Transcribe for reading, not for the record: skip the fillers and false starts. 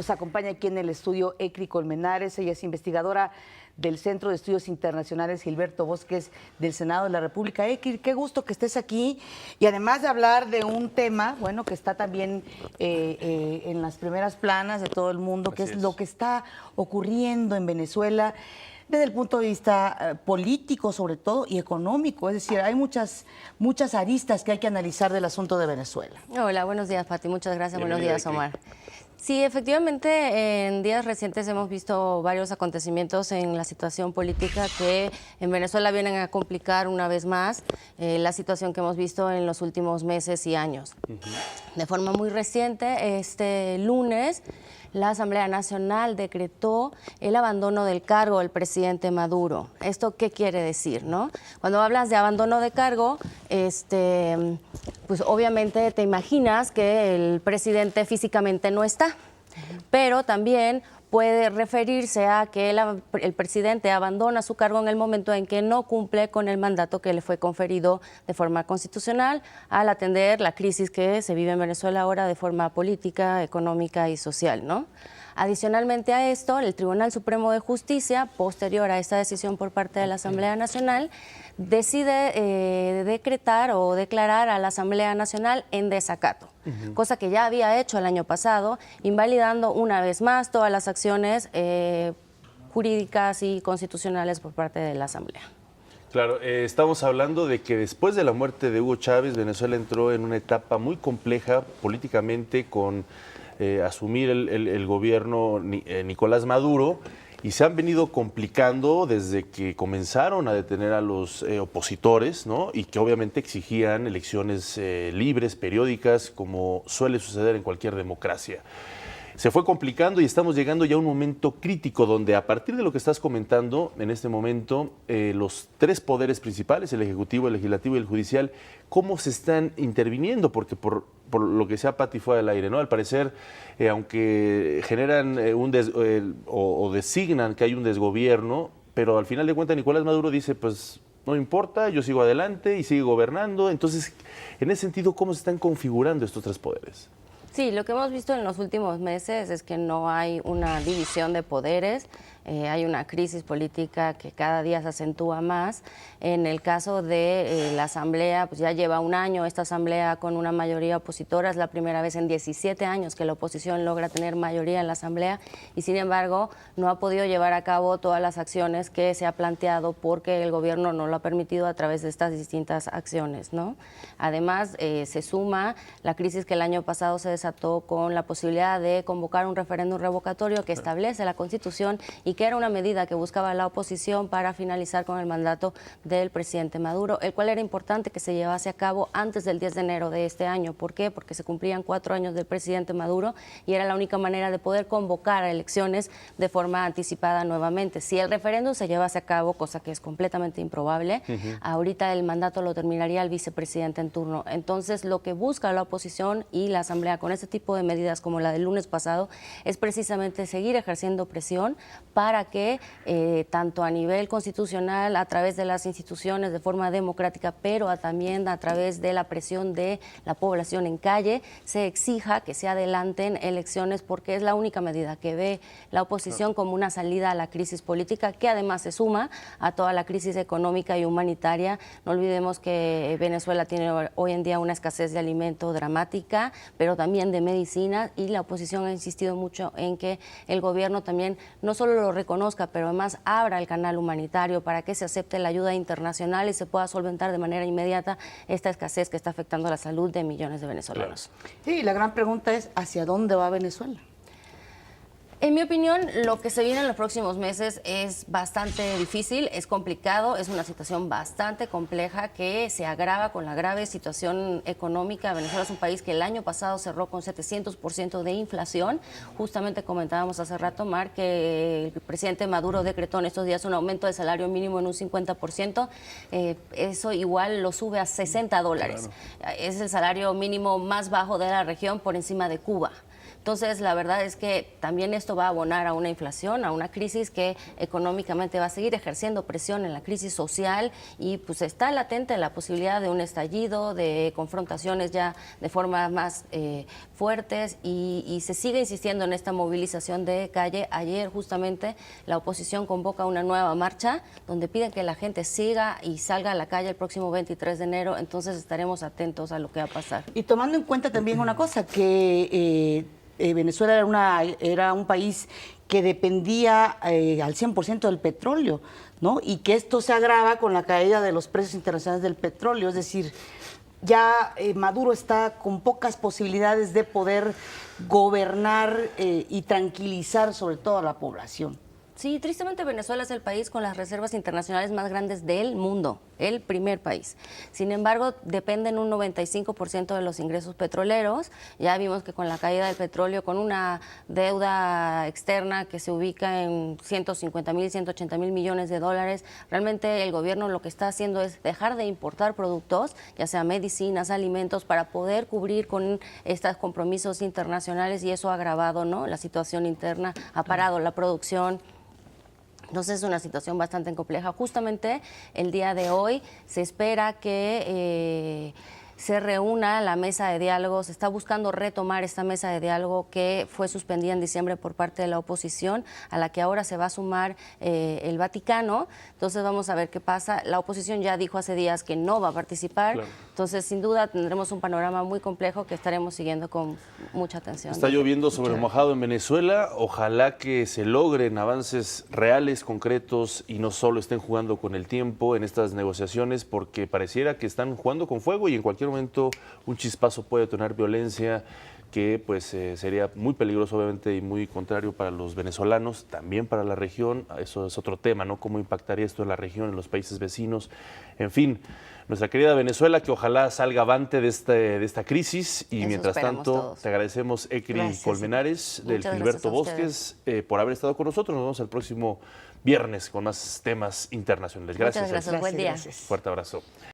Nos acompaña aquí en el estudio Ecri Colmenares. Ella es investigadora del Centro de Estudios Internacionales Gilberto Bosques del Senado de la República. Ecri, qué gusto que estés aquí. Y además de hablar de un tema, bueno, que está también en las primeras planas de todo el mundo, que es lo que está ocurriendo en Venezuela desde el punto de vista político, sobre todo, y económico. Es decir, hay muchas aristas que hay que analizar del asunto de Venezuela. Hola, buenos días, Pati. Muchas gracias. Buenos días, Omar. Sí, efectivamente, en días recientes hemos visto varios acontecimientos en la situación política que en Venezuela vienen a complicar una vez más la situación que hemos visto en los últimos meses y años. De forma muy reciente, este lunes, la Asamblea Nacional decretó el abandono del cargo del presidente Maduro. ¿Esto qué quiere decir, no? Cuando hablas de abandono de cargo, pues obviamente te imaginas que el presidente físicamente no está, pero también puede referirse a que el presidente abandona su cargo en el momento en que no cumple con el mandato que le fue conferido de forma constitucional al atender la crisis que se vive en Venezuela ahora de forma política, económica y social, ¿no? Adicionalmente a esto, el Tribunal Supremo de Justicia, posterior a esta decisión por parte de la Asamblea Nacional, decide decretar o declarar a la Asamblea Nacional en desacato, cosa que ya había hecho el año pasado, invalidando una vez más todas las acciones jurídicas y constitucionales por parte de la Asamblea. Claro, estamos hablando de que después de la muerte de Hugo Chávez, Venezuela entró en una etapa muy compleja políticamente con asumir el gobierno Nicolás Maduro, y se han venido complicando desde que comenzaron a detener a los opositores, ¿no? Y que obviamente exigían elecciones libres, periódicas, como suele suceder en cualquier democracia. Se fue complicando y estamos llegando ya a un momento crítico donde, a partir de lo que estás comentando, en este momento, los tres poderes principales, el Ejecutivo, el Legislativo y el Judicial, ¿cómo se están interviniendo? Porque por lo que sea Pati fuera del aire, ¿no? Al parecer, aunque generan o designan que hay un desgobierno, pero al final de cuentas Nicolás Maduro dice, pues no importa, yo sigo adelante y sigo gobernando. Entonces, en ese sentido, ¿cómo se están configurando estos tres poderes? Sí, lo que hemos visto en los últimos meses es que no hay una división de poderes, hay una crisis política que cada día se acentúa más. En el caso de la Asamblea, pues ya lleva un año esta Asamblea con una mayoría opositora, es la primera vez en 17 años que la oposición logra tener mayoría en la Asamblea y sin embargo no ha podido llevar a cabo todas las acciones que se ha planteado porque el gobierno no lo ha permitido a través de estas distintas acciones, ¿no? Además, se suma la crisis que el año pasado se desató con la posibilidad de convocar un referéndum revocatorio que establece la Constitución y que era una medida que buscaba la oposición para finalizar con el mandato del presidente Maduro, el cual era importante que se llevase a cabo antes del 10 de enero de este año. ¿Por qué? Porque se cumplían 4 años del presidente Maduro y era la única manera de poder convocar a elecciones de forma anticipada nuevamente. Si el referéndum se llevase a cabo, cosa que es completamente improbable, ahorita el mandato lo terminaría el vicepresidente en turno. Entonces, lo que busca la oposición y la Asamblea con este tipo de medidas como la del lunes pasado es precisamente seguir ejerciendo presión para que tanto a nivel constitucional, a través de las instituciones de forma democrática, pero también a través de la presión de la población en calle, se exija que se adelanten elecciones porque es la única medida que ve la oposición como una salida a la crisis política, que además se suma a toda la crisis económica y humanitaria. No olvidemos que Venezuela tiene hoy en día una escasez de alimento dramática, pero también de medicina, y la oposición ha insistido mucho en que el gobierno también no solo lo reconozca, pero además abra el canal humanitario para que se acepte la ayuda internacional y se pueda solventar de manera inmediata esta escasez que está afectando la salud de millones de venezolanos. Sí, la gran pregunta es, ¿hacia dónde va Venezuela? En mi opinión, lo que se viene en los próximos meses es bastante difícil, es complicado, es una situación bastante compleja que se agrava con la grave situación económica. Venezuela es un país que el año pasado cerró con 700% de inflación. Justamente comentábamos hace rato, Mar, que el presidente Maduro decretó en estos días un aumento de salario mínimo en un 50%. Eso igual lo sube a $60. Claro. Es el salario mínimo más bajo de la región, por encima de Cuba. Entonces, la verdad es que también esto va a abonar a una inflación, a una crisis que económicamente va a seguir ejerciendo presión en la crisis social y pues está latente la posibilidad de un estallido, de confrontaciones ya de forma más fuertes y se sigue insistiendo en esta movilización de calle. Ayer justamente la oposición convoca una nueva marcha donde piden que la gente siga y salga a la calle el próximo 23 de enero, entonces estaremos atentos a lo que va a pasar. Y tomando en cuenta también una cosa, que Venezuela era un país que dependía al 100% del petróleo, ¿no? Y que esto se agrava con la caída de los precios internacionales del petróleo, es decir, ya Maduro está con pocas posibilidades de poder gobernar y tranquilizar sobre todo a la población. Sí, tristemente Venezuela es el país con las reservas internacionales más grandes del mundo, el primer país. Sin embargo, dependen un 95% de los ingresos petroleros. Ya vimos que con la caída del petróleo, con una deuda externa que se ubica en 150.000, 180.000 millones de dólares, realmente el gobierno lo que está haciendo es dejar de importar productos, ya sea medicinas, alimentos, para poder cubrir con estos compromisos internacionales y eso ha agravado, ¿no?, la situación interna, ha parado la producción. Entonces es una situación bastante compleja. Justamente el día de hoy se espera que se reúna la mesa de diálogo, se está buscando retomar esta mesa de diálogo que fue suspendida en diciembre por parte de la oposición, a la que ahora se va a sumar el Vaticano. Entonces vamos a ver qué pasa. La oposición ya dijo hace días que no va a participar, claro. Entonces sin duda tendremos un panorama muy complejo que estaremos siguiendo con mucha atención. Está lloviendo sobre mojado en Venezuela, ojalá que se logren avances reales, concretos y no solo estén jugando con el tiempo en estas negociaciones, porque pareciera que están jugando con fuego y en cualquier momento un chispazo puede detonar violencia que pues sería muy peligroso obviamente y muy contrario para los venezolanos, también para la región. Eso es otro tema, ¿no? Cómo impactaría esto en la región, en los países vecinos. En fin, nuestra querida Venezuela, que ojalá salga avante de esta crisis y eso mientras tanto todos. Te agradecemos, Ecri Colmenares del Gilberto Bosques por haber estado con nosotros. Nos vemos el próximo viernes con más temas internacionales. Gracias. Muchas gracias. Buen día. Fuerte abrazo.